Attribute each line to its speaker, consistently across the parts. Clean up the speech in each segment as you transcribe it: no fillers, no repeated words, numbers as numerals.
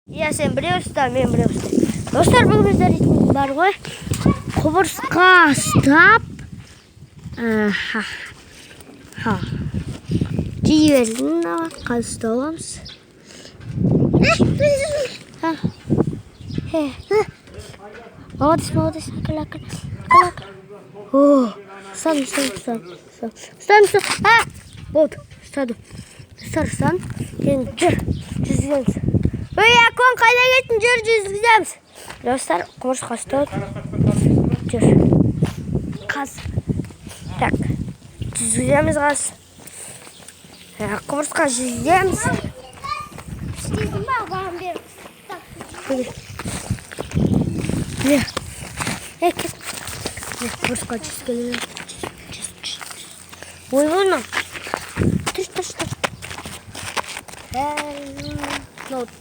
Speaker 1: Иә, сен біреусіздер, мен біреусіздер. Достар, бұл біздер бар ғой. Құбырсқа ұстап, жей бердің, қазы оламыз. Молодец, акыл. Ұстадым. Болды, ұстадым. Ұстан, енді жүр, жүзгеніміз. Ой, Акон, қайда кеттің? Жүр, жүзгіземіз. Достар, құмырсқа ұстап. Жүр. Қаз. Так, жүзгіземіз қаз. Құмырсқа жүзгіземіз.
Speaker 2: Істейсің ба, ағам беріп.
Speaker 1: Кет. Құмырсқа жүзгіземіз. Ой, оны. Тұр.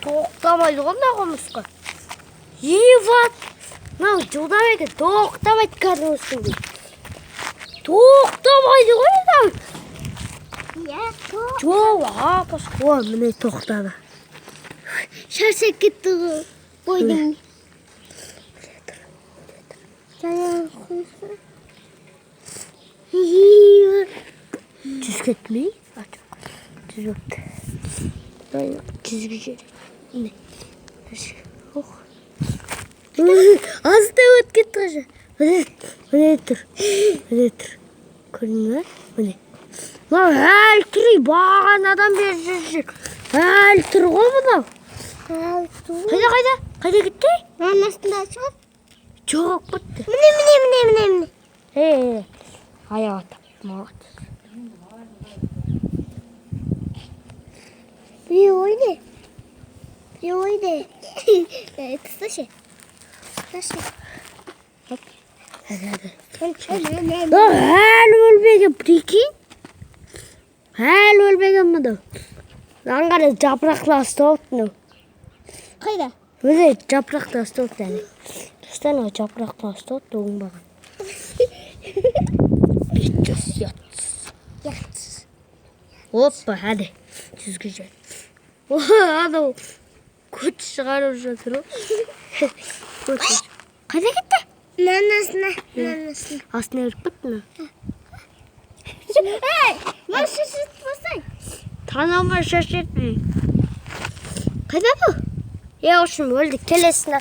Speaker 1: Тоқтамайды ғой мына құмырсқа. Еват! Мынау жылдамайды, тоқтамайды кәдімгі үстінде. Тоқтамайды ғой мынау.
Speaker 2: Иә, тоқ.
Speaker 1: Жоқ, апас. Ой, міне тоқтады.
Speaker 2: Шаршап кетті ғой. Бойдың.
Speaker 1: Жүз кетмей? Жүз өтті. Жүзгі жер. Азда өт кетті қажа. Міне тұр. Көрдің бе? Міне. Әл тұрый баған адам бері жүр. Әл тұр ғой бұнау. Қайда кетті?
Speaker 2: Анасында шығып.
Speaker 1: Жоқ бітті.
Speaker 2: Міне.
Speaker 1: Аяқ атап. Молодец.
Speaker 2: Bir oyna. Taşı.
Speaker 1: Әл өлбеген, прикинь. Әл өлбеген мұнда. Аңғары жапырақла ұстауыпты.
Speaker 2: Қайда?
Speaker 1: Өзі жапырақла ұстауыпты әлі. Достан о жапырақла ұстауыпты оңбаған. Бетчес ятсыз. Оппа, әді. Жүзгі жер. Анау көт шығарып жатыр ғой. Қайда кетті?
Speaker 2: Нанасына.
Speaker 1: Астына өріп кетті ме?
Speaker 2: Ей, мен шашет болсаң.
Speaker 1: Танама шашет ме? Қайда бұл? Үшін өлді, келесіне